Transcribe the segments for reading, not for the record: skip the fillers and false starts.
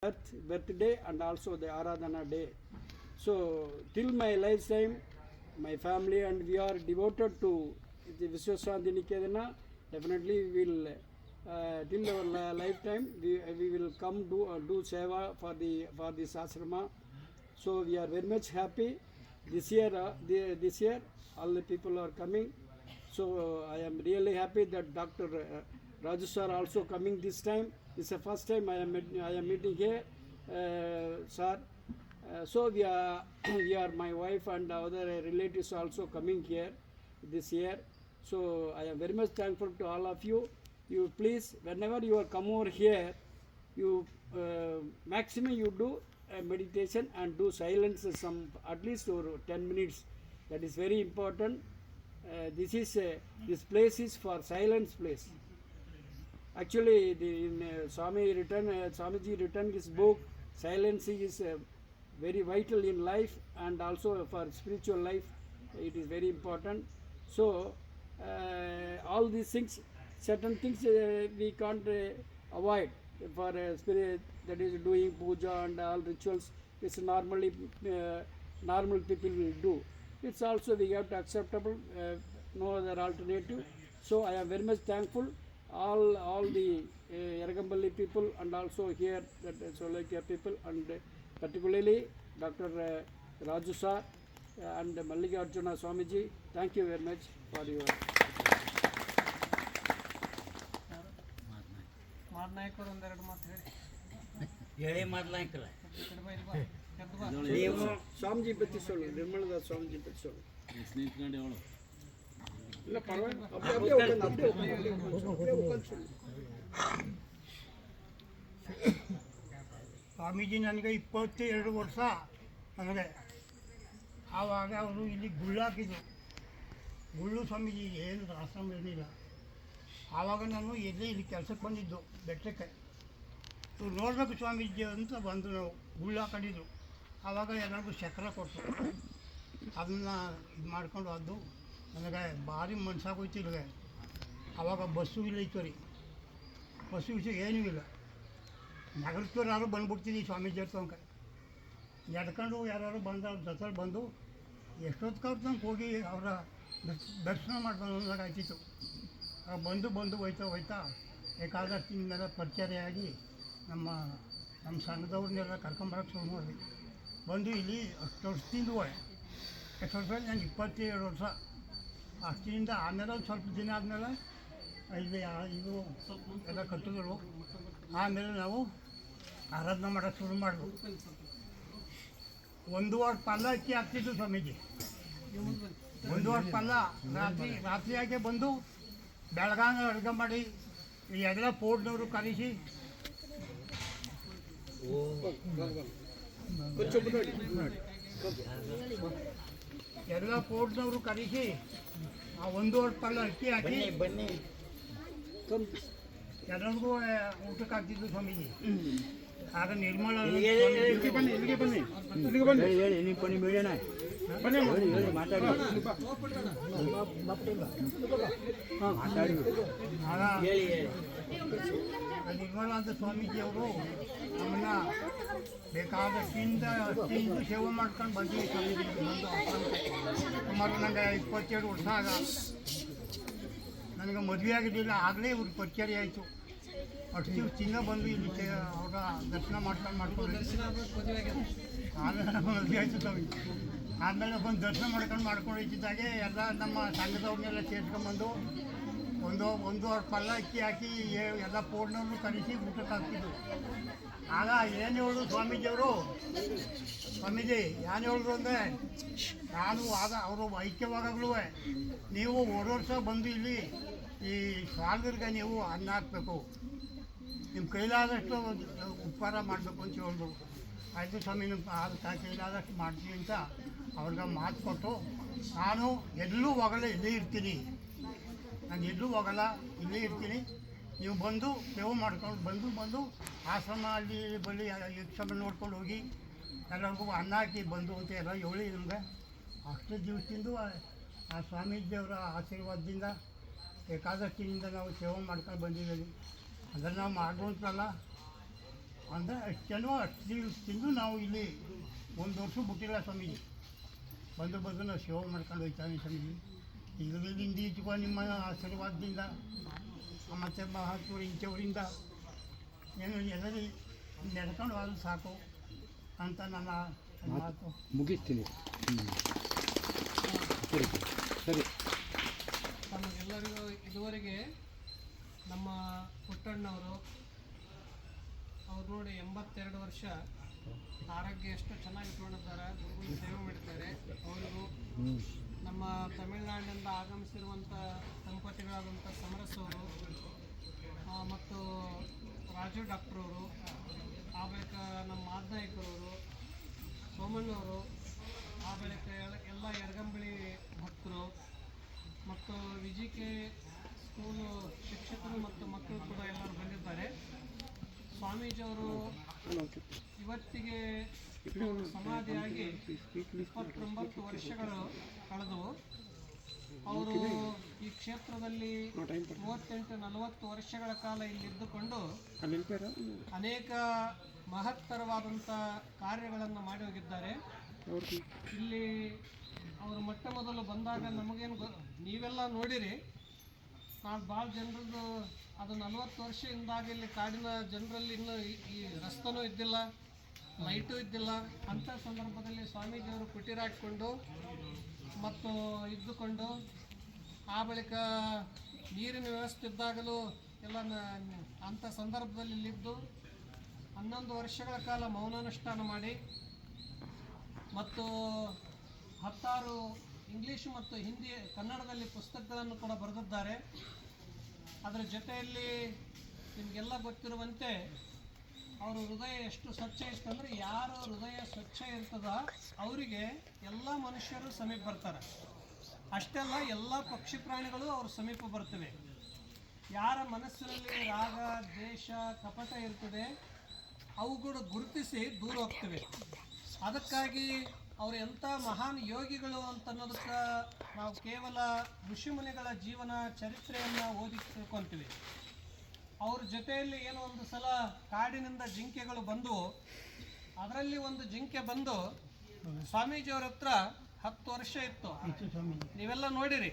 birthday and also the Aradhana day. So till my lifetime, my family and we are devoted to the Vishwashanti Nikedana. Definitely we will till our lifetime we will come do seva for this ashrama. So we are very much happy this year. This year all the people are coming. So I am really happy that Dr. Raju sir also coming this time. This is the first time I am meeting here, sir. So we are my wife and other relatives also coming here this year. So I am very much thankful to all of you. You please, whenever you are come over here, you maximum you do meditation and do silence some at least over 10 minutes. That is very important. This place is for silence place. Actually, Swamiji written his book. Silence is very vital in life and also for spiritual life. It is very important. So all these things, certain things we can't avoid for spirit, that is doing puja and all rituals. It's normally normal people will do. It's also we have to acceptable, no other alternative. So I am very much thankful all the Yaragambali people and also here that Solakia people and particularly Dr. Raju sir and Mallikarjuna Swamiji. Thank you very much for your. Swamiji ಪತ್ತಿ ಸೊಲ್ಲು ನಿರ್ಮಲದಾಸ್ ಸ್ವಾಮೀಜಿ ಪತ್ತಿ ಸೊಲ್ಲು ಇಲ್ಲ ಪರವಾಗಿಲ್ಲ அப்படியே ಉட்காந்து சொல்லு ಸ್ವಾಮೀಜಿ ನನಗೆ 22 ವರ್ಷ ನನಗೆ ಆವಾಗ ಅವರು ಇಲ್ಲಿ ಗುಳ್ಳು ಹಾಕಿದ್ರು. ಗುಳ್ಳು ಸ್ವಾಮೀಜಿ ಏನು ಆಶ್ರಮ ಇರಲಿಲ್ಲ. ಆವಾಗ ನಾನು ಇಲ್ಲಿ ಕೆಲಸಕ್ಕೆ ಬಂದಿದ್ದು ಬೆಟ್ಟಕ್ಕೆ. ಇವ್ರು ನೋಡಬೇಕು ಸ್ವಾಮೀಜಿ ಅಂತ ಬಂದು ನಾವು ಗುಳ್ಳು ಹಾಕೊಂಡಿದ್ರು. ಆವಾಗ ಎಲ್ಲರಿಗೂ ಚಕ್ರ ಕೊಟ್ಟರು. ಅದನ್ನು ಇದು ಮಾಡ್ಕೊಂಡು ಅದು ನನಗೆ ಭಾರಿ ಮನ್ಸಾಗೋಯ್ತು. ಇಲ್ಲಿಗೆ ಆವಾಗ ಬಸ್ಸು ಇಲ್ಲ ಇತ್ತು ರೀ, ಬಸ್ಸು ವಿಷಯ ಏನೂ ಇಲ್ಲ. ನಗರದವ್ರು ಯಾರು ಬಂದುಬಿಡ್ತೀನಿ ಸ್ವಾಮೀಜಿ ತನಕ ಎಡ್ಕೊಂಡು ಯಾರು ಬಂದು ಅವ್ರ ಜೊತೆ ಬಂದು ಎಷ್ಟೊತ್ತು ತನಕ ಹೋಗಿ ಅವರ ದರ್ಶನ ಮಾಡ್ಕೊಂಡು ಆಯ್ತಿತ್ತು. ಬಂದು ಹೋಯ್ತಾ ಏಕಾದಶಿಯಿಂದೆಲ್ಲ ಪರಿಚಯ ಆಗಿ ನಮ್ಮ ಸಂಘದವ್ರನ್ನೆಲ್ಲ ಕರ್ಕೊಂಬರೋಕ್ಕೆ ಶುರು ಮಾಡಿದ್ವಿ. ಬಂದು ಇಲ್ಲಿ ಅಷ್ಟು ವರ್ಷದಿಂದ ಎಷ್ಟು ವರ್ಷ ನಾನು 27 ವರ್ಷ ಅಷ್ಟಿಂದ. ಆಮೇಲೆ ಒಂದು ಸ್ವಲ್ಪ ದಿನ ಆದಮೇಲೆ ಇಲ್ಲಿ ಇದು ಎಲ್ಲ ಕಟ್ಟಿದ್ರು. ಆಮೇಲೆ ನಾವು ಆರಾಧನೆ ಮಾಡೋಕ್ಕೆ ಶುರು ಮಾಡಿದ್ವು. 1 ವಾರ ಪಲ್ಲ ಅಕ್ಕಿ ಹಾಕ್ತಿದ್ದು ಸ್ವಾಮೀಜಿ. 1 ವಾರ ಪಲ್ಲ ರಾತ್ರಿ ಆಗಿ ಬಂದು ಬೆಳಗಾನ ಅಡುಗೆ ಮಾಡಿ ಎಲ್ಲ ಪೋರ್ಟ್ನವರು ಕರೆಸಿ ಎಲ್ಲ ಪೋರ್ಟ್ನವರು ಕರೆಸಿ ಆ 1 ವಾರ ಪಲ್ಲ ಅಕ್ಕಿ ಹಾಕಿ ಎಲ್ಲರಿಗೂ ಊಟಕ್ಕೆ ಹಾಕ್ತಿದ್ದು ಸ್ವಾಮೀಜಿ. ಆಗ ನಿರ್ಮಲ ನಿರ್ಮಲ ಅಂತ ಸ್ವಾಮೀಜಿಯವರು ನಮ್ಮನ್ನ ಬೇಕಾದಷ್ಟಿಂದ ಸೇವೆ ಮಾಡ್ಕೊಂಡು ಬಂದಿವಿ ಸ್ವಾಮೀಜಿ. ಸುಮಾರು ನನಗೆ 27 ವರ್ಷ ಆಗ ನನಗೆ ಮದುವೆ ಆಗಿದ್ದಿಲ್ಲ. ಆಗಲೇ ಇವ್ರಿಗೆ ಪರಿಚಯ ಆಯಿತು. ಅಷ್ಟು ದಿವಸದಿಂದ ಬಂದು ಇಲ್ಲಿ ಅವರ ದರ್ಶನ ಮಾಡ್ಕೊಂಡು ಆಮೇಲೆ ಮದುವೆ ಆಯಿತು ಸ್ವಾಮೀಜಿ. ಆಮೇಲೆ ಬಂದು ದರ್ಶನ ಮಾಡ್ಕೊಂಡು ಇದ್ದಿದ್ದಾಗೆ ಎಲ್ಲ ನಮ್ಮ ಸಂಘದವ್ರನ್ನೆಲ್ಲ ಸೇರ್ಸ್ಕೊಂಬಂದು ಒಂದು ವಾರ ಪಲ್ಲ ಅಕ್ಕಿ ಹಾಕಿ ಎಲ್ಲ ಪೋರ್ಟ್ನವ್ರನ್ನು ಕರೆಸಿ ಊಟಕ್ಕೆ ಹಾಕ್ತಿದ್ರು. ಆಗ ಏನು ಹೇಳಿದ್ರು ಸ್ವಾಮೀಜಿಯವರು, ಸ್ವಾಮೀಜಿ ಏನು ಹೇಳಿದ್ರು ಅಂದರೆ, ನಾನು ಆಗ ಅವರು ಐಕ್ಯವಾಗಲೂ ನೀವು ವರ್ಷ ಬಂದು ಇಲ್ಲಿ ಈ ಸ್ವಾಮಿಗೆ ನೀವು ಅನ್ನ ಹಾಕಬೇಕು, ನಿಮ್ಮ ಕೈಲಾದಷ್ಟು ಉಪಕಾರ ಮಾಡಬೇಕು ಅಂತ ಹೇಳಿದ್ರು. ಆಯಿತು ಸ್ವಾಮಿ, ನಿಮ್ಮ ಕೈಲಾದಷ್ಟು ಮಾಡ್ತೀನಿ ಅಂತ ಅವ್ರಿಗೆ ಮಾತು ಕೊಟ್ಟು, ನಾನು ಎಲ್ಲೂ ಹೋಗಲ್ಲ, ಇಲ್ಲೇ ಇರ್ತೀನಿ, ನಾನು ಎಲ್ಲೂ ಹೋಗಲ್ಲ, ಇಲ್ಲೇ ಇರ್ತೀನಿ, ನೀವು ಬಂದು ಸೇವೆ ಮಾಡ್ಕೊಂಡು ಬಂದು ಆಶ್ರಮ ಅಲ್ಲಿ ಬಳಿ ಯಕ್ಷಮ ನೋಡ್ಕೊಂಡು ಹೋಗಿ ಎಲ್ಲರಿಗೂ ಅನ್ನ ಹಾಕಿ ಬಂದು ಅಂತ ಎಲ್ಲ ಹೇಳಿ ನಮಗೆ ಅಷ್ಟು ದಿವಸದಿಂದ ಆ ಸ್ವಾಮೀಜಿಯವರ ಆಶೀರ್ವಾದದಿಂದ ಏಕಾದಶಿಯಿಂದ ನಾವು ಸೇವೆ ಮಾಡ್ಕೊಂಡು ಬಂದಿದ್ದೀವಿ. ಅದನ್ನು ನಾವು ಮಾಡುವಂತಲ್ಲ, ಅಂದರೆ ಅಷ್ಟು ಜನ ಅಷ್ಟು ತಿಂದು ನಾವು ಇಲ್ಲಿ ಒಂದು ವರ್ಷ ಬಿಟ್ಟಿಲ್ಲ ಸ್ವಾಮೀಜಿ. ಬಂದು ನಾವು ಸೇವೆ ಮಾಡ್ಕೊಂಡು ಹೋಗ್ತಾನೆ ಸ್ವಾಮೀಜಿ. ಈಗಲಿಂದ ಈಚೆಗೂ ನಿಮ್ಮ ಆಶೀರ್ವಾದದಿಂದ ಮತ್ತು ಮಹಾತ್ಮರು ಇಂಥವರಿಂದ ಏನು ಎಲ್ಲರೂ ನಡ್ಕೊಂಡು ಹೋದ್ರೆ ಸಾಕು ಅಂತ ನನ್ನ ಮಾತು ಮುಗಿಸ್ತೀನಿ. ಸರಿ ಸರಿ. ನಮಗೆಲ್ಲರಿಗೂ ಇದುವರೆಗೆ ನಮ್ಮ ಪುಟ್ಟಣ್ಣವರು ಅವ್ರು ನೋಡಿ 82 ವರ್ಷ ಆರೋಗ್ಯ ಎಷ್ಟು ಚೆನ್ನಾಗಿ ಇಟ್ಕೊಂಡಿದ್ದಾರೆ, ಗುರುಗಳು ಸೇವೆ ಮಾಡಿದ್ದಾರೆ. ಅವರಿಗೂ ನಮ್ಮ ತಮಿಳುನಾಡಿನಿಂದ ಆಗಮಿಸಿರುವಂಥ ದಂಪತಿಗಳಾದಂಥ ಸಮರಸ್ ಅವರು ಮತ್ತು ರಾಜು ಡಾಕ್ಟ್ರವರು, ಆ ಬಳಿಕ ನಮ್ಮ ಮಾದನಾಯಕರವರು, ಸೋಮಣ್ಣವರು, ಆ ಬಳಿಕ ಎಲ್ಲ ಯರಗಂಬಳಿ ಭಕ್ತರು ಮತ್ತು ವಿಜಿಕೆ ಸ್ಕೂಲು ಶಿಕ್ಷಕರು ಮತ್ತು ಮಕ್ಕಳು ಕೂಡ ಎಲ್ಲರೂ ಬಂದಿದ್ದಾರೆ. ಸ್ವಾಮೀಜಿಯವರು ಇವತ್ತಿಗೆ ಸಮಾಧಿಯಾಗಿ 29 ವರ್ಷಗಳು ಕಳೆದು ಅವರು ಈ ಕ್ಷೇತ್ರದಲ್ಲಿ 38-40 ವರ್ಷಗಳ ಕಾಲ ಇಲ್ಲಿದ್ದುಕೊಂಡು ಅನೇಕ ಮಹತ್ತರವಾದಂಥ ಕಾರ್ಯಗಳನ್ನು ಮಾಡಿ ಹೋಗಿದ್ದಾರೆ. ಇಲ್ಲಿ ಅವರು ಮೊಟ್ಟ ಮೊದಲು ಬಂದಾಗ ನಮಗೇನು ನೀವೆಲ್ಲ ನೋಡಿರಿ, ನಾನು ಭಾಳ ಜನರದ್ದು ಅದು 40 ವರ್ಷದಿಂದಾಗ ಇಲ್ಲಿ ಕಾಡಿನ ಜನರಲ್ಲಿ ಇನ್ನೂ ಈ ರಸ್ತೆನೂ ಇದ್ದಿಲ್ಲ, ಲೈಟು ಇದ್ದಿಲ್ಲ. ಅಂಥ ಸಂದರ್ಭದಲ್ಲಿ ಸ್ವಾಮೀಜಿಯವರು ಕುಟೀರ ಹಾಕ್ಕೊಂಡು ಮತ್ತು ಇದ್ದುಕೊಂಡು, ಆ ಬಳಿಕ ನೀರಿನ ವ್ಯವಸ್ಥೆ ಇದ್ದಾಗಲೂ ಎಲ್ಲ ಅಂಥ ಸಂದರ್ಭದಲ್ಲಿ ಇಲ್ಲಿದ್ದು 11 ವರ್ಷಗಳ ಕಾಲ ಮೌನಾನುಷ್ಠಾನ ಮಾಡಿ ಮತ್ತು 16 ಇಂಗ್ಲೀಷ್ ಮತ್ತು ಹಿಂದಿ ಕನ್ನಡದಲ್ಲಿ ಪುಸ್ತಕಗಳನ್ನು ಕೂಡ ಬರೆದಿದ್ದಾರೆ. ಅದರ ಜೊತೆಯಲ್ಲಿ ನಿಮಗೆಲ್ಲ ಗೊತ್ತಿರುವಂತೆ ಅವರ ಹೃದಯ ಎಷ್ಟು ಸ್ವಚ್ಛ ಇರ್ತಂದರೆ, ಯಾರ ಹೃದಯ ಸ್ವಚ್ಛ ಇರ್ತದ ಅವರಿಗೆ ಎಲ್ಲ ಮನುಷ್ಯರು ಸಮೀಪ ಬರ್ತಾರೆ. ಅಷ್ಟೆಲ್ಲ ಎಲ್ಲ ಪಕ್ಷಿ ಪ್ರಾಣಿಗಳು ಅವ್ರ ಸಮೀಪ ಬರ್ತವೆ. ಯಾರ ಮನಸ್ಸಿನಲ್ಲಿ ರಾಗ, ದ್ವೇಷ, ಕಪಟ ಇರ್ತದೆ ಅವುಗಳು ಗುರುತಿಸಿ ದೂರ ಹೋಗ್ತವೆ. ಅದಕ್ಕಾಗಿ ಅವರು ಎಂಥ ಮಹಾನ್ ಯೋಗಿಗಳು ಅಂತ ಅನ್ನೋದಕ್ಕೆ ನಾವು ಕೇವಲ ಋಷಿಮುನಿಗಳ ಜೀವನ ಚರಿತ್ರೆಯನ್ನು ಓದಿ ತಿಳ್ಕೊತೀವಿ. ಅವ್ರ ಜೊತೆಯಲ್ಲಿ ಏನೋ ಒಂದು ಸಲ ಕಾಡಿನಿಂದ ಜಿಂಕೆಗಳು ಬಂದು, ಅದರಲ್ಲಿ ಒಂದು ಜಿಂಕೆ ಬಂದು ಸ್ವಾಮೀಜಿಯವ್ರ ಹತ್ರ 10 ವರ್ಷ ಇತ್ತು. ನೀವೆಲ್ಲ ನೋಡಿರಿ,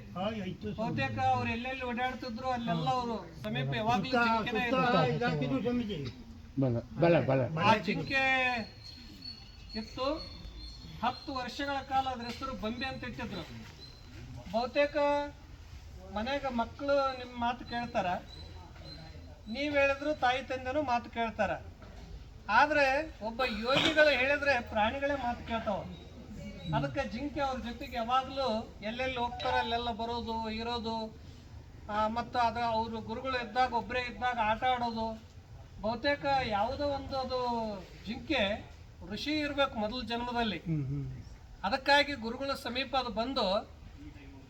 ಬಹುತೇಕ ಅವ್ರು ಎಲ್ಲೆಲ್ಲಿ ಓಡಾಡ್ತಿದ್ರು ಅಲ್ಲೆಲ್ಲ ಅವರು ಸಮೀಪ ಯಾವಾಗಲೂ ಜಿಂಕೆನೇ ಇತ್ತು. ಆ ಜಿಂಕೆ ಇತ್ತು. 10 ವರ್ಷಗಳ ಕಾಲ ಅದ್ರ ಹೆಸರು ಬಂಬೆ ಅಂತ ಇಟ್ಟಿದ್ರು. ಬಹುತೇಕ ಮನೆಗೆ ಮಕ್ಕಳು ನಿಮ್ಮ ಮಾತು ಕೇಳ್ತಾರ, ನೀವು ಹೇಳಿದ್ರು ತಾಯಿ ತಂದೆನೂ ಮಾತು ಕೇಳ್ತಾರ. ಆದರೆ ಒಬ್ಬ ಯೋಗಿಗಳು ಹೇಳಿದ್ರೆ ಪ್ರಾಣಿಗಳೇ ಮಾತು ಕೇಳ್ತಾವ. ಅದಕ್ಕೆ ಜಿಂಕೆ ಅವ್ರ ಜೊತೆಗೆ ಯಾವಾಗಲೂ ಎಲ್ಲೆಲ್ಲಿ ಹೋಗ್ತಾರ ಅಲ್ಲೆಲ್ಲ ಬರೋದು, ಇರೋದು, ಮತ್ತು ಅದು ಅವರು ಗುರುಗಳು ಇದ್ದಾಗ ಒಬ್ಬರೇ ಇದ್ದಾಗ ಆಟ ಆಡೋದು. ಬಹುತೇಕ ಯಾವುದೋ ಒಂದು ಅದು ಜಿಂಕೆ ಋಷಿ ಇರಬೇಕು ಮೊದಲ ಜನ್ಮದಲ್ಲಿ. ಅದಕ್ಕಾಗಿ ಗುರುಗಳ ಸಮೀಪ ಅದು ಬಂದು,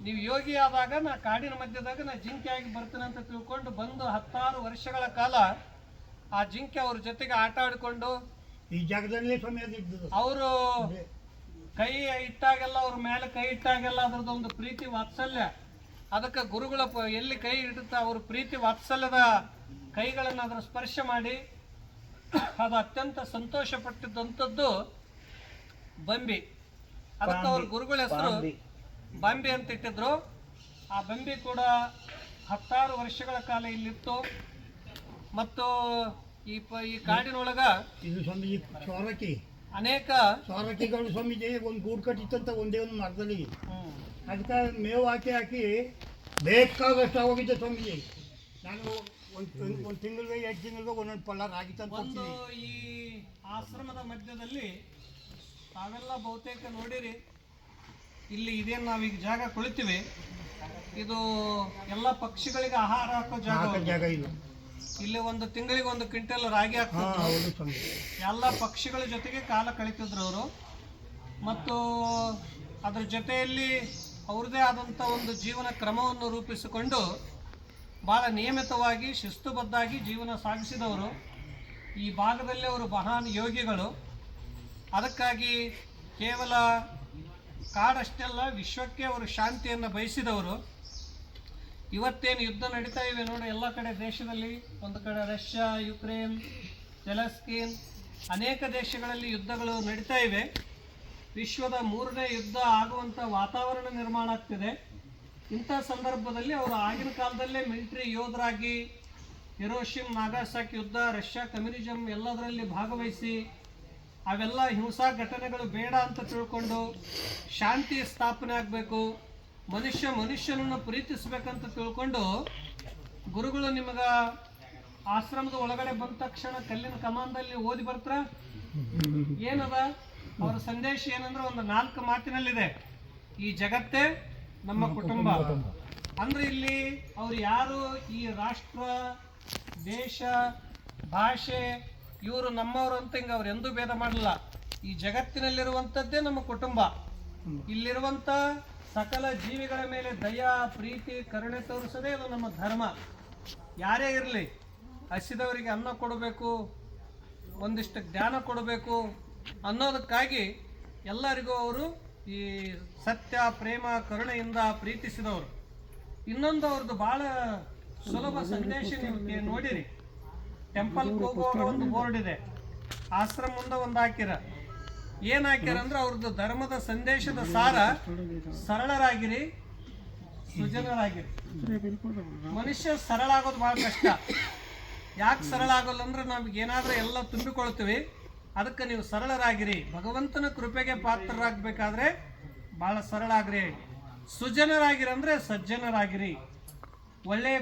ನೀವು ಯೋಗಿ ಆದಾಗ ನಾ ಕಾಡಿನ ಮಧ್ಯದಾಗ ನಾ ಜಿಂಕೆ ಆಗಿ ಬರ್ತೀನಿ ಅಂತ ತಿಳ್ಕೊಂಡು ಬಂದು 16 ವರ್ಷಗಳ ಕಾಲ ಆ ಜಿಂಕೆ ಅವ್ರ ಜೊತೆಗೆ ಆಟ ಆಡಿಕೊಂಡು ಈ ಜಾಗದಲ್ಲಿ ಅವರು ಕೈ ಇಟ್ಟಾಗೆಲ್ಲ ಅವ್ರ ಮೇಲೆ ಕೈ ಇಟ್ಟಾಗೆಲ್ಲ ಅದ್ರದ್ದೊಂದು ಪ್ರೀತಿ ವಾತ್ಸಲ್ಯ. ಅದಕ್ಕೆ ಗುರುಗಳ ಎಲ್ಲಿ ಕೈ ಇಡುತ್ತಾ ಅವ್ರ ಪ್ರೀತಿ ವಾತ್ಸಲ್ಯದ ಕೈಗಳನ್ನು ಅದರ ಸ್ಪರ್ಶ ಮಾಡಿ ಅದು ಅತ್ಯಂತ ಸಂತೋಷ ಪಟ್ಟಿದ್ದಂಥದ್ದು ಬಂಬಿ. ಅದಕ್ಕೆ ಅವ್ರ ಗುರುಗಳ ಹೆಸರು ಬಾಂಬೆ ಅಂತ ಇಟ್ಟಿದ್ರು. ಆ ಬಂಬಿ ಕೂಡ 16 ವರ್ಷಗಳ ಕಾಲ ಇಲ್ಲಿತ್ತು. ಮತ್ತು ಈ ಕಾಡಿನೊಳಗ ಇದು ಸ್ವಾಮೀಜಿ ಸೋರಕಿ, ಅನೇಕ ಸೋರಕಿಗಳು ಸ್ವಾಮೀಜಿ ಒಂದು ಗೂಡು ಕಟ್ಟಿತ್ತಂತ ಒಂದೇ ಒಂದು ಮರದಲ್ಲಿ. ಅದಕ್ಕೆ ಮೇವು ಹಾಕಿ ಬೇಕಾದಷ್ಟು ಆಗೋಗಿದ್ದೆ ಸ್ವಾಮೀಜಿ. ನಾನು ಒಂದು ತಿಂಗಳಿಗೆ 2 ತಿಂಗಳಿಗೆ ಒಂದೊಂದು ಪಲ್ಲ ರಾಗಿ ತಂದು ಈ ಆಶ್ರಮದ ಮಧ್ಯದಲ್ಲಿ ತಾವೆಲ್ಲ ಬಹುತೇಕ ನೋಡಿರಿ, ಇಲ್ಲಿ ಇದೇನು ನಾವೀಗ ಜಾಗ ಕುಳಿತೀವಿ, ಇದು ಎಲ್ಲ ಪಕ್ಷಿಗಳಿಗೆ ಆಹಾರ ಹಾಕೋ ಜಾಗ ಇಲ್ಲ. ಇಲ್ಲಿ ಒಂದು ತಿಂಗಳಿಗೆ 1 ಕ್ವಿಂಟಲ್ ರಾಗಿ ಹಾಕ್ತಿದ್ರು. ಎಲ್ಲ ಪಕ್ಷಿಗಳ ಜೊತೆಗೆ ಕಾಲ ಕಳೀತಿದ್ರು ಅವರು. ಮತ್ತು ಅದ್ರ ಜೊತೆಯಲ್ಲಿ ಅವ್ರದ್ದೇ ಆದಂಥ ಒಂದು ಜೀವನ ಕ್ರಮವನ್ನು ರೂಪಿಸಿಕೊಂಡು ಭಾಳ ನಿಯಮಿತವಾಗಿ ಶಿಸ್ತುಬದ್ಧಾಗಿ ಜೀವನ ಸಾಗಿಸಿದವರು. ಈ ಭಾಗದಲ್ಲಿ ಅವರು ಮಹಾನ್ ಯೋಗಿಗಳು. ಅದಕ್ಕಾಗಿ ಕೇವಲ ಕಾಡಷ್ಟೆಲ್ಲ ವಿಶ್ವಕ್ಕೆ ಅವರು ಶಾಂತಿಯನ್ನು ಬಯಸಿದವರು. ಇವತ್ತೇನು ಯುದ್ಧ ನಡೀತಾ ಇವೆ ನೋಡಿ ಎಲ್ಲ ಕಡೆ ದೇಶದಲ್ಲಿ, ಒಂದು ಕಡೆ ರಷ್ಯಾ, ಯುಕ್ರೇನ್, ಜೆಲೆನ್ಸ್ಕಿ, ಅನೇಕ ದೇಶಗಳಲ್ಲಿ ಯುದ್ಧಗಳು ನಡೀತಾ ಇವೆ. ವಿಶ್ವದ 3ನೇ ಯುದ್ಧ ಆಗುವಂಥ ವಾತಾವರಣ ನಿರ್ಮಾಣ ಆಗ್ತಿದೆ. ಇಂಥ ಸಂದರ್ಭದಲ್ಲಿ ಅವರು ಆಗಿನ ಕಾಲದಲ್ಲೇ ಮಿಲಿಟರಿ ಯೋಧರಾಗಿ ಹಿರೋಶಿಮಾ ನಾಗಾಸಾಕಿ ಯುದ್ಧ, ರಷ್ಯಾ ಕಮ್ಯುನಿಸಮ್ ಎಲ್ಲದರಲ್ಲಿ ಭಾಗವಹಿಸಿ ಅವೆಲ್ಲ ಹಿಂಸಾ ಘಟನೆಗಳು ಬೇಡ ಅಂತ ತಿಳ್ಕೊಂಡು ಶಾಂತಿ ಸ್ಥಾಪನೆ ಆಗಬೇಕು, ಮನುಷ್ಯನನ್ನು ಪ್ರೀತಿಸ್ಬೇಕಂತ ತಿಳ್ಕೊಂಡು ಗುರುಗಳು ನಿಮಗೆ ಆಶ್ರಮದ ಒಳಗಡೆ ಬಂದ ತಕ್ಷಣ ಕಲ್ಲಿನ ಕಮಾಂದಲ್ಲಿ ಓದಿ ಬರ್ತಾರ. ಏನದ ಅವರ ಸಂದೇಶ ಏನಂದ್ರೆ ಒಂದು 4 ಮಾತಿನಲ್ಲಿದೆ. ಈ ಜಗತ್ತೇ ನಮ್ಮ ಕುಟುಂಬ. ಅಂದ್ರೆ ಇಲ್ಲಿ ಅವ್ರು ಯಾರು ಈ ರಾಷ್ಟ್ರ, ದೇಶ, ಭಾಷೆ ಇವರು ನಮ್ಮವರು ಅಂತ ಹಿಂಗೆ ಅವ್ರು ಎಂದೂ ಭೇದ ಮಾಡಲ್ಲ. ಈ ಜಗತ್ತಿನಲ್ಲಿರುವಂಥದ್ದೇ ನಮ್ಮ ಕುಟುಂಬ. ಇಲ್ಲಿರುವಂಥ ಸಕಲ ಜೀವಿಗಳ ಮೇಲೆ ದಯಾ, ಪ್ರೀತಿ, ಕರುಣೆ ತೋರಿಸೋದೇ ಅದು ನಮ್ಮ ಧರ್ಮ. ಯಾರೇ ಇರಲಿ, ಹಸಿದವರಿಗೆ ಅನ್ನ ಕೊಡಬೇಕು, ಒಂದಿಷ್ಟು ಜ್ಞಾನ ಕೊಡಬೇಕು ಅನ್ನೋದಕ್ಕಾಗಿ ಎಲ್ಲರಿಗೂ ಅವರು ಈ ಸತ್ಯ, ಪ್ರೇಮ, ಕರುಣೆಯಿಂದ ಪ್ರೀತಿಸಿದವರು. ಇನ್ನೊಂದು ಅವ್ರದ್ದು ಭಾಳ ಸುಲಭ ಸಂದೇಶ ನೀವು ನೋಡಿರಿ. ಟೆಂಪಲ್ಗೆ ಹೋಗುವಾಗ ಒಂದು ಬೋರ್ಡ್ ಇದೆ, ಆಶ್ರಮ ಮುಂದೆ ಒಂದು ಹಾಕಿರ. ಏನು ಹಾಕ್ಯಾರ ಅಂದ್ರೆ ಅವ್ರದ್ದು ಧರ್ಮದ ಸಂದೇಶದ ಸಾರ, ಸರಳರಾಗಿರಿ, ಸುಜನರಾಗಿರಿ. ಮನುಷ್ಯ ಸರಳ ಆಗೋದು ಭಾಳ ಕಷ್ಟ. ಯಾಕೆ ಸರಳ ಆಗೋಲ್ಲ ಅಂದ್ರೆ ನಮ್ಗೆ ಏನಾದರೂ ಎಲ್ಲ ತುಂಬಿಕೊಳ್ತೀವಿ. ಅದಕ್ಕೆ ನೀವು ಸರಳರಾಗಿರಿ. ಭಗವಂತನ ಕೃಪೆಗೆ ಪಾತ್ರರಾಗಬೇಕಾದ್ರೆ ಭಾಳ ಸರಳ ಆಗ್ರಿ. ಸುಜನರಾಗಿರಿ ಅಂದರೆ ಸಜ್ಜನರಾಗಿರಿ, ಒಳ್ಳೆಯ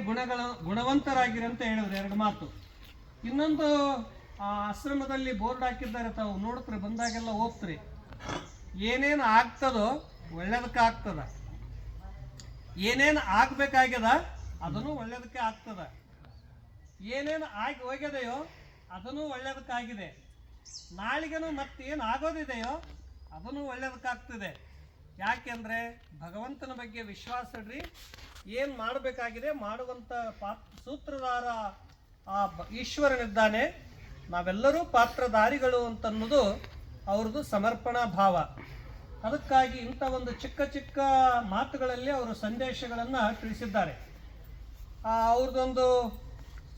ಗುಣವಂತರಾಗಿರಿ ಅಂತ ಹೇಳಿದ್ರು. 2 ಮಾತು. ಇನ್ನೊಂದು ಆಶ್ರಮದಲ್ಲಿ ಬೋರ್ಡ್ ಹಾಕಿದ್ದಾರೆ, ತಾವು ನೋಡ್ತೀರಿ, ಬಂದಾಗೆಲ್ಲ ಹೋಗ್ತೀರಿ. ಏನೇನು ಆಗ್ತದೋ ಒಳ್ಳೇದಕ್ಕೆ ಆಗ್ತದ, ಏನೇನು ಆಗ್ಬೇಕಾಗ್ಯದ ಅದನ್ನು ಒಳ್ಳೇದಕ್ಕೆ ಆಗ್ತದ, ಏನೇನು ಆಗಿ ಹೋಗ್ಯದೆಯೋ ಅದನ್ನು ಒಳ್ಳೇದಕ್ಕಾಗಿದೆ, ನಾಳಿಗೆನೂ ಮತ್ತೇನು ಆಗೋದಿದೆಯೋ ಅದನ್ನು ಒಳ್ಳೇದಕ್ಕಾಗ್ತದೆ. ಯಾಕೆಂದರೆ ಭಗವಂತನ ಬಗ್ಗೆ ವಿಶ್ವಾಸ ಇಡ್ರಿ. ಏನು ಮಾಡಬೇಕಾಗಿದೆ ಮಾಡುವಂಥ ಸೂತ್ರಧಾರ ಈಶ್ವರನಿದ್ದಾನೆ, ನಾವೆಲ್ಲರೂ ಪಾತ್ರಧಾರಿಗಳು ಅಂತನ್ನೋದು ಅವ್ರದ್ದು ಸಮರ್ಪಣಾ ಭಾವ. ಅದಕ್ಕಾಗಿ ಇಂಥ ಒಂದು ಚಿಕ್ಕ ಚಿಕ್ಕ ಮಾತುಗಳಲ್ಲಿ ಅವರು ಸಂದೇಶಗಳನ್ನು ತಿಳಿಸಿದ್ದಾರೆ. ಅವ್ರದ್ದೊಂದು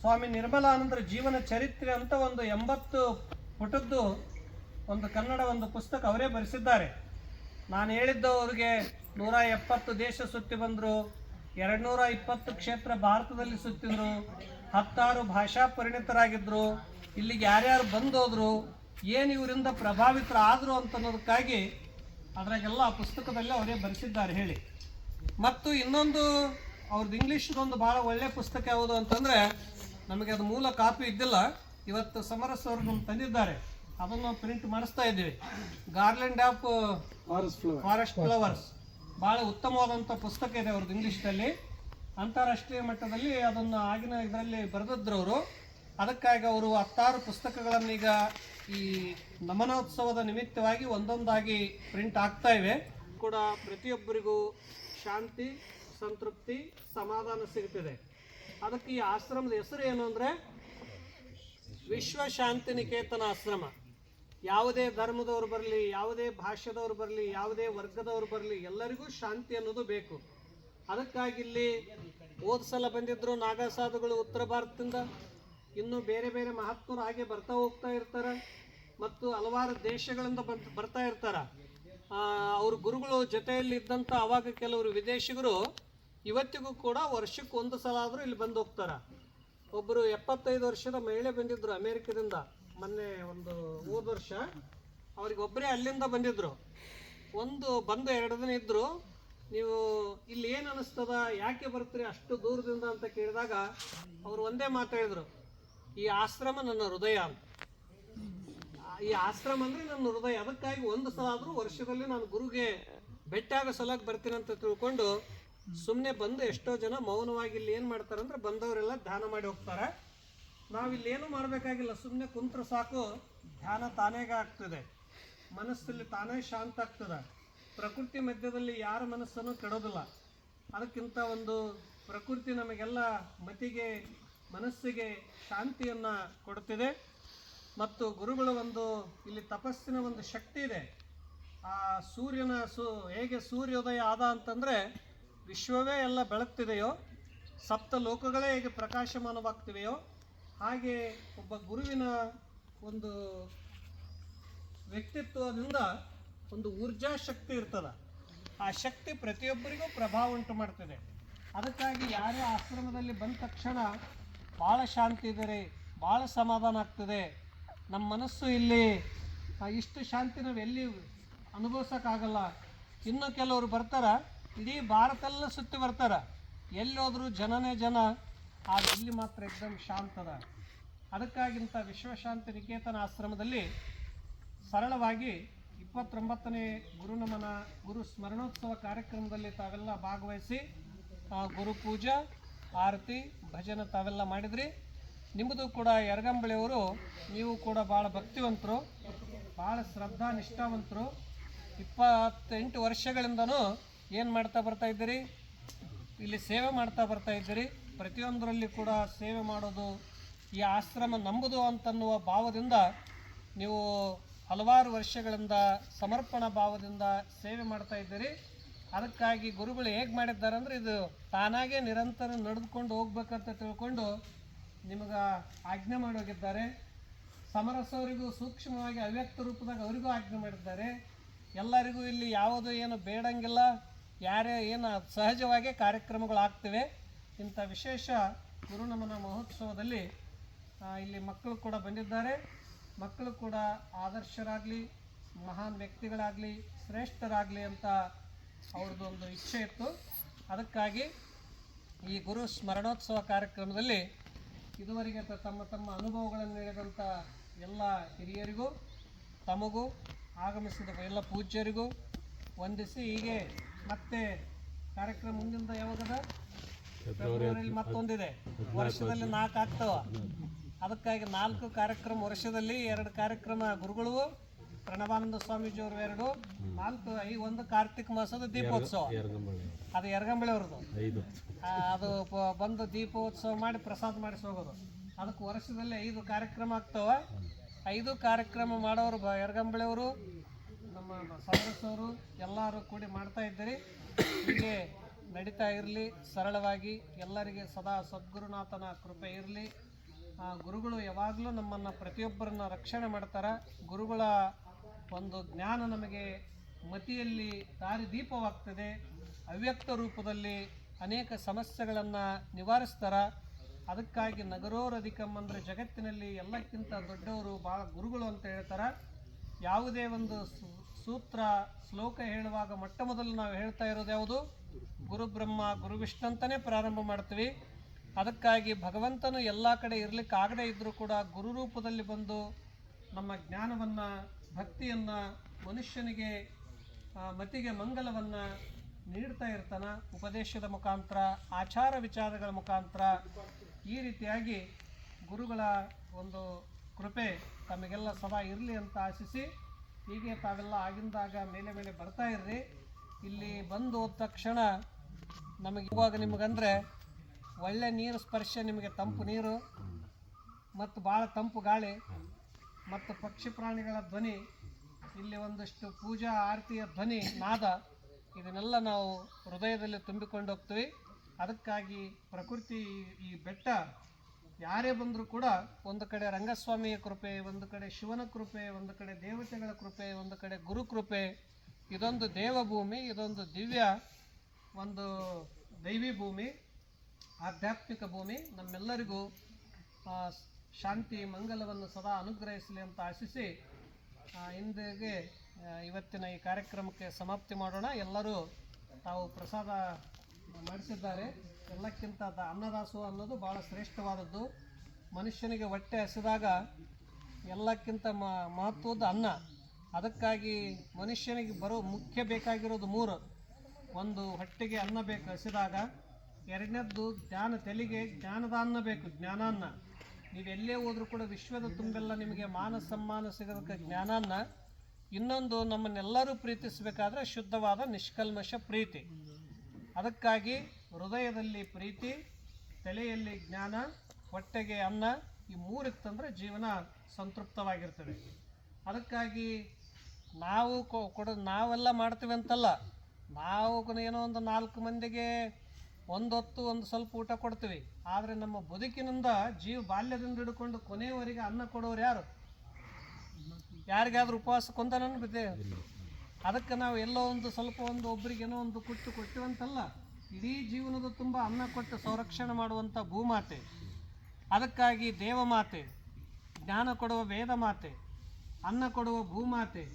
ಸ್ವಾಮಿ ನಿರ್ಮಲಾನಂದರ ಜೀವನ ಚರಿತ್ರೆ ಅಂತ ಒಂದು 80 ಪುಟದ್ದು ಒಂದು ಕನ್ನಡ ಒಂದು ಪುಸ್ತಕ ಅವರೇ ಬರೆಸಿದ್ದಾರೆ. ನಾನು ಹೇಳಿದ್ದು ಅವ್ರಿಗೆ 170 ದೇಶ ಸುತ್ತಿ ಬಂದರು, 220 ಕ್ಷೇತ್ರ ಭಾರತದಲ್ಲಿ ಸುತ್ತಿದ್ರು, 16 ಭಾಷಾ ಪರಿಣಿತರಾಗಿದ್ದರು. ಇಲ್ಲಿಗೆ ಯಾರ್ಯಾರು ಬಂದೋದ್ರು, ಏನು ಇವರಿಂದ ಪ್ರಭಾವಿತರಾದರು ಅಂತನ್ನೋದಕ್ಕಾಗಿ ಅದರಾಗೆಲ್ಲ ಆ ಪುಸ್ತಕದಲ್ಲಿ ಅವರೇ ಬರೆಸಿದ್ದಾರೆ ಹೇಳಿ. ಮತ್ತು ಇನ್ನೊಂದು ಅವ್ರದ್ದು ಇಂಗ್ಲೀಷ್ದೊಂದು ಭಾಳ ಒಳ್ಳೆಯ ಪುಸ್ತಕ ಯಾವುದು ಅಂತಂದರೆ, ನಮಗೆ ಅದು ಮೂಲ ಕಾಪಿ ಇದ್ದಿಲ್ಲ, ಇವತ್ತು ಸಮರಸ್ ಅವರು ನಮ್ಗೆ ತಂದಿದ್ದಾರೆ, ಅದನ್ನು ಪ್ರಿಂಟ್ ಮಾಡಿಸ್ತಾ ಇದ್ದೀವಿ. ಗಾರ್ಲೆಂಡ್ ಆಫ್ ಫಾರೆಸ್ಟ್ ಫ್ಲವರ್ಸ್ ಭಾಳ ಉತ್ತಮವಾದಂಥ ಪುಸ್ತಕ ಇದೆ ಅವ್ರದ್ದು ಇಂಗ್ಲೀಷ್ನಲ್ಲಿ. ಅಂತಾರಾಷ್ಟ್ರೀಯ ಮಟ್ಟದಲ್ಲಿ ಅದನ್ನು ಆಗಿನ ಇದರಲ್ಲಿ ಬರೆದಿದ್ರು ಅವರು. ಅದಕ್ಕಾಗಿ ಅವರು 16 ಪುಸ್ತಕಗಳನ್ನು ಈಗ ಈ ನಮನೋತ್ಸವದ ನಿಮಿತ್ತವಾಗಿ ಒಂದೊಂದಾಗಿ ಪ್ರಿಂಟ್ ಆಗ್ತಾ ಇವೆ. ಕೂಡ ಪ್ರತಿಯೊಬ್ಬರಿಗೂ ಶಾಂತಿ, ಸಂತೃಪ್ತಿ, ಸಮಾಧಾನ ಸಿಗ್ತಿದೆ. ಅದಕ್ಕೆ ಈ ಆಶ್ರಮದ ಹೆಸರು ಏನು ಅಂದರೆ ವಿಶ್ವ ಶಾಂತಿ ನಿಕೇತನ ಆಶ್ರಮ. ಯಾವುದೇ ಧರ್ಮದವ್ರು ಬರಲಿ, ಯಾವುದೇ ಭಾಷೆದವ್ರು ಬರಲಿ, ಯಾವುದೇ ವರ್ಗದವ್ರು ಬರಲಿ, ಎಲ್ಲರಿಗೂ ಶಾಂತಿ ಅನ್ನೋದು ಬೇಕು. ಅದಕ್ಕಾಗಿ ಇಲ್ಲಿ ಹೋದ ಸಲ ಬಂದಿದ್ದರು ನಾಗಾಸಾಧುಗಳು ಉತ್ತರ ಭಾರತದಿಂದ, ಇನ್ನೂ ಬೇರೆ ಬೇರೆ ಮಹಾತ್ಮರು ಹಾಗೆ ಬರ್ತಾ ಹೋಗ್ತಾ ಇರ್ತಾರೆ. ಮತ್ತು ಹಲವಾರು ದೇಶಗಳಿಂದ ಬರ್ತಾ ಇರ್ತಾರೆ. ಅವ್ರ ಗುರುಗಳು ಜೊತೆಯಲ್ಲಿ ಇದ್ದಂಥ ಆವಾಗ ಕೆಲವರು ವಿದೇಶಿಗರು ಇವತ್ತಿಗೂ ಕೂಡ ವರ್ಷಕ್ಕೆ 1 ಸಲ ಆದರೂ ಇಲ್ಲಿ ಬಂದು ಹೋಗ್ತಾರೆ. ಒಬ್ಬರು 75 ವರ್ಷದ ಮಹಿಳೆ ಬಂದಿದ್ದರು ಅಮೇರಿಕದಿಂದ, ಮೊನ್ನೆ ಒಂದು ಹೋದ ವರ್ಷ. ಅವ್ರಿಗೆ ಒಬ್ಬರೇ ಅಲ್ಲಿಂದ ಬಂದಿದ್ದರು. ಬಂದು 2 ದಿನ ಇದ್ದರು. ನೀವು ಇಲ್ಲಿ ಏನು ಅನ್ನಿಸ್ತದ, ಯಾಕೆ ಬರ್ತೀರಿ ಅಷ್ಟು ದೂರದಿಂದ ಅಂತ ಕೇಳಿದಾಗ ಅವರು ಒಂದೇ ಮಾತಾಡಿದರು, ಈ ಆಶ್ರಮ ನನ್ನ ಹೃದಯ ಅಂತ. ಈ ಆಶ್ರಮ ಅಂದರೆ ನನ್ನ ಹೃದಯ. ಅದಕ್ಕಾಗಿ 1 ಸಲ ಆದರೂ ವರ್ಷದಲ್ಲಿ ನಾನು ಗುರುಗೆ ಭೇಟಿಯಾಗೋ ಸಲಕ್ಕೆ ಬರ್ತೀನಿ ಅಂತ ತಿಳ್ಕೊಂಡು ಸುಮ್ಮನೆ ಬಂದು ಎಷ್ಟೋ ಜನ ಮೌನವಾಗಿ ಇಲ್ಲಿ ಏನು ಮಾಡ್ತಾರೆ ಅಂದರೆ ಬಂದವರೆಲ್ಲ ಧ್ಯಾನ ಮಾಡಿ ಹೋಗ್ತಾರೆ. ನಾವಿಲ್ಲೇನೂ ಮಾಡಬೇಕಾಗಿಲ್ಲ, ಸುಮ್ಮನೆ ಕುಂತ್ರೆ ಸಾಕು, ಧ್ಯಾನ ತಾನೇಗ ಆಗ್ತದೆ, ಮನಸ್ಸಲ್ಲಿ ತಾನೇ ಶಾಂತ ಆಗ್ತದೆ. ಪ್ರಕೃತಿ ಮಧ್ಯದಲ್ಲಿ ಯಾರ ಮನಸ್ಸನ್ನು ಕೆಡೋದಿಲ್ಲ. ಅದಕ್ಕಿಂತ ಒಂದು ಪ್ರಕೃತಿ ನಮಗೆಲ್ಲ ಮತಿಗೆ, ಮನಸ್ಸಿಗೆ ಶಾಂತಿಯನ್ನು ಕೊಡುತ್ತಿದೆ. ಮತ್ತು ಗುರುಗಳ ಒಂದು ಇಲ್ಲಿ ತಪಸ್ಸಿನ ಒಂದು ಶಕ್ತಿ ಇದೆ. ಆ ಸೂರ್ಯನ ಹೇಗೆ ಸೂರ್ಯೋದಯ ಆದ ಅಂತಂದರೆ ವಿಶ್ವವೇ ಎಲ್ಲ ಬೆಳಗ್ತಿದೆಯೋ, 7 ಲೋಕಗಳೇ ಹೇಗೆ ಪ್ರಕಾಶಮಾನವಾಗ್ತಿವೆಯೋ, ಹಾಗೆ ಒಬ್ಬ ಗುರುವಿನ ಒಂದು ವ್ಯಕ್ತಿತ್ವದಿಂದ ಒಂದು ಊರ್ಜಾ ಶಕ್ತಿ ಇರ್ತದೆ. ಆ ಶಕ್ತಿ ಪ್ರತಿಯೊಬ್ಬರಿಗೂ ಪ್ರಭಾವ ಉಂಟು ಮಾಡ್ತದೆ. ಅದಕ್ಕಾಗಿ ಯಾರೇ ಆಶ್ರಮದಲ್ಲಿ ಬಂದ ತಕ್ಷಣ ಭಾಳ ಶಾಂತಿ ಇದೆ ರೀ, ಭಾಳ ಸಮಾಧಾನ ಆಗ್ತದೆ, ನಮ್ಮ ಮನಸ್ಸು ಇಲ್ಲಿ ಇಷ್ಟು ಶಾಂತಿ ನಾವು ಎಲ್ಲಿ ಅನುಭವಿಸೋಕ್ಕಾಗಲ್ಲ. ಇನ್ನು ಕೆಲವರು ಬರ್ತಾರೆ, ಇಡೀ ಭಾರತೆಲ್ಲ ಸುತ್ತಿ ಬರ್ತಾರೆ, ಎಲ್ಲಿ ಹೋದರೂ ಜನನೇ ಜನ, ಆದರೆ ಇಲ್ಲಿ ಮಾತ್ರ ಎಕ್ದಮ್ ಶಾಂತದ. ಅದಕ್ಕಾಗಿಂತ ವಿಶ್ವಶಾಂತಿ ನಿಕೇತನ ಆಶ್ರಮದಲ್ಲಿ ಸರಳವಾಗಿ 29ನೇ ಗುರುನಮನ ಗುರು ಸ್ಮರಣೋತ್ಸವ ಕಾರ್ಯಕ್ರಮದಲ್ಲಿ ತಾವೆಲ್ಲ ಭಾಗವಹಿಸಿ ಗುರು ಪೂಜಾ ಆರತಿ ಭಜನೆ ತಾವೆಲ್ಲ ಮಾಡಿದ್ರಿ. ನಿಮ್ಮದು ಕೂಡ ಯರಗಂಬಳಿಯವರು, ನೀವು ಕೂಡ ಭಾಳ ಭಕ್ತಿವಂತರು, ಭಾಳ ಶ್ರದ್ಧಾ ನಿಷ್ಠಾವಂತರು. 28 ವರ್ಷಗಳಿಂದನೂ ಏನು ಮಾಡ್ತಾ ಬರ್ತಾ ಇದ್ದೀರಿ, ಇಲ್ಲಿ ಸೇವೆ ಮಾಡ್ತಾ ಬರ್ತಾ ಇದ್ದೀರಿ. ಪ್ರತಿಯೊಂದರಲ್ಲಿ ಕೂಡ ಸೇವೆ ಮಾಡೋದು, ಈ ಆಶ್ರಮ ನಂಬುದು ಅಂತನ್ನುವ ಭಾವದಿಂದ ನೀವು ಹಲವಾರು ವರ್ಷಗಳಿಂದ ಸಮರ್ಪಣಾ ಭಾವದಿಂದ ಸೇವೆ ಮಾಡ್ತಾ ಇದ್ದೀರಿ. ಅದಕ್ಕಾಗಿ ಗುರುಗಳು ಹೇಗೆ ಮಾಡಿದ್ದಾರೆ ಅಂದರೆ, ಇದು ತಾನಾಗೇ ನಿರಂತರ ನಡೆದುಕೊಂಡು ಹೋಗ್ಬೇಕಂತ ತಿಳ್ಕೊಂಡು ನಿಮಗೆ ಆಜ್ಞೆ ಮಾಡೋಗಿದ್ದಾರೆ. ಸಮರಸವರಿಗೂ ಸೂಕ್ಷ್ಮವಾಗಿ ಅವ್ಯಕ್ತ ರೂಪದಾಗ ಅವರಿಗೂ ಆಜ್ಞೆ ಮಾಡಿದ್ದಾರೆ. ಎಲ್ಲರಿಗೂ ಇಲ್ಲಿ ಯಾವುದು ಏನು ಬೇಡಂಗಿಲ್ಲ, ಯಾರೇ ಏನು ಸಹಜವಾಗಿ ಕಾರ್ಯಕ್ರಮಗಳು ಆಗ್ತಿವೆ. ಇಂಥ ವಿಶೇಷ ಗುರುನಮನ ಮಹೋತ್ಸವದಲ್ಲಿ ಇಲ್ಲಿ ಮಕ್ಕಳು ಕೂಡ ಬಂದಿದ್ದಾರೆ. ಮಕ್ಕಳು ಕೂಡ ಆದರ್ಶರಾಗಲಿ, ಮಹಾನ್ ವ್ಯಕ್ತಿಗಳಾಗಲಿ, ಶ್ರೇಷ್ಠರಾಗಲಿ ಅಂತ ಅವ್ರದ್ದೊಂದು ಇಚ್ಛೆ ಇತ್ತು. ಅದಕ್ಕಾಗಿ ಈ ಗುರು ಸ್ಮರಣೋತ್ಸವ ಕಾರ್ಯಕ್ರಮದಲ್ಲಿ ಇದುವರೆಗೆ ತಮ್ಮ ತಮ್ಮ ಅನುಭವಗಳನ್ನು ನೀಡಿದಂಥ ಎಲ್ಲ ಹಿರಿಯರಿಗೂ, ತಮಗೂ ಆಗಮಿಸಿದ ಎಲ್ಲ ಪೂಜ್ಯರಿಗೂ ವಂದಿಸಿ, ಹೀಗೆ ಮತ್ತೆ ಕಾರ್ಯಕ್ರಮ ಮುಂದಿಂದ ಯಾವಾಗದ ಫೆಬ್ರವರಿಯಲ್ಲಿ ಮತ್ತೊಂದಿದೆ, ವರ್ಷದಲ್ಲಿ 4 ಆಗ್ತಾವ. ಅದಕ್ಕಾಗಿ 4 ಕಾರ್ಯಕ್ರಮ ವರ್ಷದಲ್ಲಿ, 2 ಕಾರ್ಯಕ್ರಮ ಗುರುಗಳು, ಪ್ರಣವಾನಂದ ಸ್ವಾಮೀಜಿಯವರು 2, 4 1 ಕಾರ್ತಿಕ ಮಾಸದ ದೀಪೋತ್ಸವ, ಅದು ಯರಗಂಬಳಿ ಅವ್ರದ್ದು. ಅದು ಬಂದು ದೀಪೋತ್ಸವ ಮಾಡಿ ಪ್ರಸಾದ ಮಾಡಿಸಿ ಹೋಗೋದು. ಅದಕ್ಕೆ ವರ್ಷದಲ್ಲಿ 5 ಕಾರ್ಯಕ್ರಮ ಆಗ್ತಾವ. 5 ಕಾರ್ಯಕ್ರಮ ಮಾಡೋರು ಯರಗಂಬಳಿಯವರು, ನಮ್ಮ ಸದಸ್ಯರು ಎಲ್ಲರೂ ಕೂಡಿ ಮಾಡ್ತಾ ಇದ್ದೀರಿ. ಹೀಗೆ ನಡೀತಾ ಇರಲಿ ಸರಳವಾಗಿ. ಎಲ್ಲರಿಗೆ ಸದಾ ಸದ್ಗುರುನಾಥನ ಕೃಪೆ ಇರಲಿ. ಗುರುಗಳು ಯಾವಾಗಲೂ ನಮ್ಮನ್ನು ಪ್ರತಿಯೊಬ್ಬರನ್ನ ರಕ್ಷಣೆ ಮಾಡ್ತಾರೆ. ಗುರುಗಳ ಒಂದು ಜ್ಞಾನ ನಮಗೆ ಮತಿಯಲ್ಲಿ ದಾರಿದೀಪವಾಗ್ತದೆ. ಅವ್ಯಕ್ತ ರೂಪದಲ್ಲಿ ಅನೇಕ ಸಮಸ್ಯೆಗಳನ್ನು ನಿವಾರಿಸ್ತಾರೆ. ಅದಕ್ಕಾಗಿ ನಗರೋರಧಿಕಂ ಅಂದರೆ ಜಗತ್ತಿನಲ್ಲಿ ಎಲ್ಲಕ್ಕಿಂತ ದೊಡ್ಡವರು ಭಾಳ ಗುರುಗಳು ಅಂತ ಹೇಳ್ತಾರೆ. ಯಾವುದೇ ಒಂದು ಸೂತ್ರ ಶ್ಲೋಕ ಹೇಳುವಾಗ ಮೊಟ್ಟ ಮೊದಲು ನಾವು ಹೇಳ್ತಾ ಇರೋದು ಯಾವುದು? ಗುರು ಬ್ರಹ್ಮ ಗುರು ವಿಷ್ಣು ಅಂತಲೇ ಪ್ರಾರಂಭ ಮಾಡ್ತೀವಿ. ಅದಕ್ಕಾಗಿ ಭಗವಂತನು ಎಲ್ಲ ಕಡೆ ಇರಲಿಕ್ಕಾಗದೇ ಇದ್ದರೂ ಕೂಡ ಗುರು ರೂಪದಲ್ಲಿ ಬಂದು ನಮ್ಮ ಜ್ಞಾನವನ್ನು, ಭಕ್ತಿಯನ್ನು, ಮನುಷ್ಯನಿಗೆ ಮತಿಗೆ ಮಂಗಲವನ್ನು ನೀಡ್ತಾ ಇರ್ತಾನೆ. ಉಪದೇಶದ ಮುಖಾಂತರ, ಆಚಾರ ವಿಚಾರಗಳ ಮುಖಾಂತರ. ಈ ರೀತಿಯಾಗಿ ಗುರುಗಳ ಒಂದು ಕೃಪೆ ತಮಗೆಲ್ಲ ಸದಾ ಇರಲಿ ಅಂತ ಆಶಿಸಿ, ಹೀಗೆ ತಾವೆಲ್ಲ ಆಗಿಂದಾಗ ಮೇಲೆ ಮೇಲೆ ಬರ್ತಾ ಇರ್ರಿ. ಇಲ್ಲಿ ಬಂದು ಹೋದ ತಕ್ಷಣ ನಮಗೆ ಇವಾಗ ನಿಮಗಂದರೆ ಒಳ್ಳೆ ನೀರು ಸ್ಪರ್ಶ, ನಿಮಗೆ ತಂಪು ನೀರು ಮತ್ತು ಭಾಳ ತಂಪು ಗಾಳಿ ಮತ್ತು ಪಕ್ಷಿ ಪ್ರಾಣಿಗಳ ಧ್ವನಿ, ಇಲ್ಲಿ ಒಂದಷ್ಟು ಪೂಜಾ ಆರತಿಯ ಧ್ವನಿ, ನಾದ, ಇದನ್ನೆಲ್ಲ ನಾವು ಹೃದಯದಲ್ಲಿ ತುಂಬಿಕೊಂಡು ಹೋಗ್ತೀವಿ. ಅದಕ್ಕಾಗಿ ಪ್ರಕೃತಿ, ಈ ಬೆಟ್ಟ ಯಾರೇ ಬಂದರೂ ಕೂಡ ಒಂದು ಕಡೆ ರಂಗಸ್ವಾಮಿಯ ಕೃಪೆ, ಒಂದು ಕಡೆ ಶಿವನ ಕೃಪೆ, ಒಂದು ಕಡೆ ದೇವತೆಗಳ ಕೃಪೆ, ಒಂದು ಕಡೆ ಗುರು ಕೃಪೆ. ಇದೊಂದು ದೇವಭೂಮಿ, ಇದೊಂದು ದಿವ್ಯ ಒಂದು ದೈವಿ ಭೂಮಿ, ಆಧ್ಯಾತ್ಮಿಕ ಭೂಮಿ. ನಮ್ಮೆಲ್ಲರಿಗೂ ಶಾಂತಿ ಮಂಗಲವನ್ನು ಸದಾ ಅನುಗ್ರಹಿಸಲಿ ಅಂತ ಆಶಿಸಿ ಇಂದಿಗೆ ಇವತ್ತಿನ ಈ ಕಾರ್ಯಕ್ರಮಕ್ಕೆ ಸಮಾಪ್ತಿ ಮಾಡೋಣ. ಎಲ್ಲರೂ ತಾವು ಪ್ರಸಾದ ಮಾಡಿಸಿದ್ದಾರೆ. ಎಲ್ಲಕ್ಕಿಂತ ಅನ್ನದಾಸೋಹ ಅನ್ನೋದು ಭಾಳ ಶ್ರೇಷ್ಠವಾದದ್ದು. ಮನುಷ್ಯನಿಗೆ ಹೊಟ್ಟೆ ಹಸಿದಾಗ ಎಲ್ಲಕ್ಕಿಂತ ಮಹತ್ವದ ಅನ್ನ. ಅದಕ್ಕಾಗಿ ಮನುಷ್ಯನಿಗೆ ಮುಖ್ಯ ಬೇಕಾಗಿರೋದು 3. ಒಂದು, ಹೊಟ್ಟೆಗೆ ಅನ್ನ ಬೇಕು ಹಸಿದಾಗ. ಎರಡನೇದ್ದು ಜ್ಞಾನ, ತಲೆಗೆ ಜ್ಞಾನದ ಅನ್ನ ಬೇಕು, ಜ್ಞಾನಾನ್ನ. ನೀವೆಲ್ಲೇ ಹೋದರೂ ಕೂಡ ವಿಶ್ವದ ತುಂಬೆಲ್ಲ ನಿಮಗೆ ಮಾನ ಸಮ್ಮಾನ ಸಿಗೋದಕ್ಕೆ ಜ್ಞಾನಾನ್ನ. ಇನ್ನೊಂದು, ನಮ್ಮನ್ನೆಲ್ಲರೂ ಪ್ರೀತಿಸಬೇಕಾದ್ರೆ ಶುದ್ಧವಾದ ನಿಷ್ಕಲ್ಮಶ ಪ್ರೀತಿ. ಅದಕ್ಕಾಗಿ ಹೃದಯದಲ್ಲಿ ಪ್ರೀತಿ, ತಲೆಯಲ್ಲಿ ಜ್ಞಾನ, ಹೊಟ್ಟೆಗೆ ಅನ್ನ, ಈ 3 ಇತ್ತಂದರೆ ಜೀವನ ಸಂತೃಪ್ತವಾಗಿರ್ತದೆ. ಅದಕ್ಕಾಗಿ ನಾವು ನಾವೆಲ್ಲ ಮಾಡ್ತೀವಿ ಅಂತಲ್ಲ, ನಾವು ಏನೋ ಒಂದು 4 ಮಂದಿಗೆ ಒಂದೊತ್ತು ಒಂದು ಸ್ವಲ್ಪ ಊಟ ಕೊಡ್ತೀವಿ. ಆದರೆ ನಮ್ಮ ಬದುಕಿನಿಂದ ಬಾಲ್ಯದಿಂದ ಹಿಡ್ಕೊಂಡು ಕೊನೆಯವರೆಗೆ ಅನ್ನ ಕೊಡೋರು ಯಾರು? ಯಾರಿಗಾದ್ರೂ ಉಪವಾಸ ಕೊಂದನನ್ನು ಬಿದ್ದೆ. ಅದಕ್ಕೆ ನಾವು ಎಲ್ಲೋ ಒಂದು ಸ್ವಲ್ಪ ಒಂದು ಒಬ್ಬರಿಗೇನೋ ಒಂದು ಕೊಟ್ಟಿವಂತಲ್ಲ, ಇಡೀ ಜೀವನದ ತುಂಬ ಅನ್ನ ಕೊಟ್ಟು ಸಂರಕ್ಷಣೆ ಮಾಡುವಂಥ ಭೂಮಾತೆ. ಅದಕ್ಕಾಗಿ ದೇವಮಾತೆ, ಜ್ಞಾನ ಕೊಡುವ ವೇದ ಮಾತೆ, ಅನ್ನ ಕೊಡುವ ಭೂಮಾತೆ,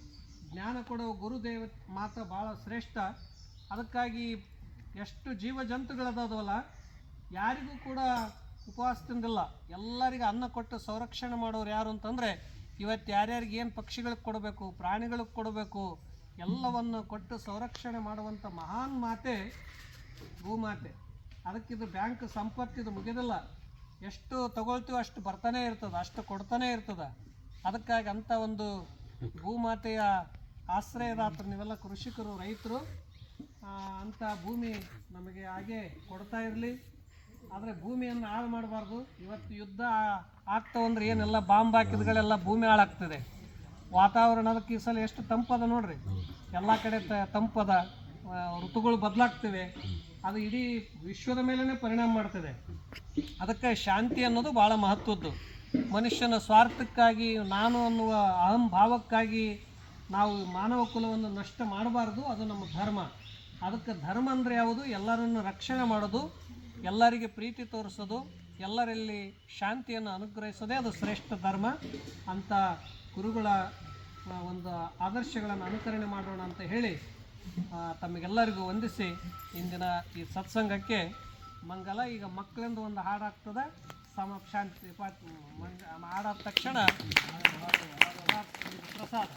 ಜ್ಞಾನ ಕೊಡುವ ಗುರುದೇವ ಮಾತೆ ಭಾಳ ಶ್ರೇಷ್ಠ. ಅದಕ್ಕಾಗಿ ಎಷ್ಟು ಜೀವ ಜಂತುಗಳದಾವಲ್ಲ, ಯಾರಿಗೂ ಕೂಡ ಉಪವಾಸದಿಂದಿಲ್ಲ. ಎಲ್ಲರಿಗೂ ಅನ್ನ ಕೊಟ್ಟು ಸಂರಕ್ಷಣೆ ಮಾಡೋರು ಯಾರು ಅಂತಂದರೆ, ಇವತ್ತು ಯಾರ್ಯಾರಿಗೆ ಏನು ಪಕ್ಷಿಗಳಿಗೆ ಕೊಡಬೇಕು, ಪ್ರಾಣಿಗಳಿಗೆ ಕೊಡಬೇಕು, ಎಲ್ಲವನ್ನು ಕೊಟ್ಟು ಸಂರಕ್ಷಣೆ ಮಾಡುವಂಥ ಮಹಾನ್ ಮಾತೆ ಭೂಮಾತೆ. ಅದಕ್ಕಿದು ಬ್ಯಾಂಕ್ ಸಂಪತ್ತಿದು ಮುಗಿದಿಲ್ಲ. ಎಷ್ಟು ತಗೊಳ್ತೀವೋ ಅಷ್ಟು ಬರ್ತಾನೆ ಇರ್ತದೆ, ಅಷ್ಟು ಕೊಡ್ತಾನೆ ಇರ್ತದೆ. ಅದಕ್ಕಾಗಿ ಅಂಥ ಒಂದು ಭೂಮಾತೆಯ ಆಶ್ರಯದಾತರು ನೀವೆಲ್ಲ ಕೃಷಿಕರು, ರೈತರು. ಅಂಥ ಭೂಮಿ ನಮಗೆ ಹಾಗೆ ಕೊಡ್ತಾ ಇರಲಿ. ಆದರೆ ಭೂಮಿಯನ್ನು ಹಾಳು ಮಾಡಬಾರ್ದು. ಇವತ್ತು ಯುದ್ಧ ಆಗ್ತಾವಂದ್ರೆ ಏನೆಲ್ಲ ಬಾಂಬ್ ಹಾಕಿದ್ಗಳೆಲ್ಲ ಭೂಮಿ ಹಾಳಾಗ್ತದೆ. ವಾತಾವರಣ ಅದಕ್ಕೆ ಈ ಸಲ ಎಷ್ಟು ತಂಪದ ನೋಡ್ರಿ, ಎಲ್ಲ ಕಡೆ ತಂಪದ, ಋತುಗಳು ಬದಲಾಗ್ತವೆ. ಅದು ಇಡೀ ವಿಶ್ವದ ಮೇಲೇ ಪರಿಣಾಮ ಮಾಡ್ತದೆ. ಅದಕ್ಕೆ ಶಾಂತಿ ಅನ್ನೋದು ಭಾಳ ಮಹತ್ವದ್ದು. ಮನುಷ್ಯನ ಸ್ವಾರ್ಥಕ್ಕಾಗಿ, ನಾನು ಅನ್ನುವ ಅಹಂ ಭಾವಕ್ಕಾಗಿ ನಾವು ಮಾನವ ಕುಲವನ್ನು ನಷ್ಟ ಮಾಡಬಾರ್ದು. ಅದು ನಮ್ಮ ಧರ್ಮ. ಅದಕ್ಕೆ ಧರ್ಮ ಅಂದರೆ ಯಾವುದು? ಎಲ್ಲರನ್ನು ರಕ್ಷಣೆ ಮಾಡೋದು, ಎಲ್ಲರಿಗೆ ಪ್ರೀತಿ ತೋರಿಸೋದು, ಎಲ್ಲರಲ್ಲಿ ಶಾಂತಿಯನ್ನು ಅನುಗ್ರಹಿಸೋದೇ ಅದು ಶ್ರೇಷ್ಠ ಧರ್ಮ. ಅಂಥ ಗುರುಗಳ ಒಂದು ಆದರ್ಶಗಳನ್ನು ಅನುಕರಣೆ ಮಾಡೋಣ ಅಂತ ಹೇಳಿ ತಮಗೆಲ್ಲರಿಗೂ ವಂದಿಸಿ ಇಂದಿನ ಈ ಸತ್ಸಂಗಕ್ಕೆ ಮಂಗಲ. ಈಗ ಮಕ್ಕಳಿಂದ ಒಂದು ಹಾಡಾಗ್ತದೆ, ಶಾಂತಿ ಹಾಡಾದ ತಕ್ಷಣ ಪ್ರಸಾದ.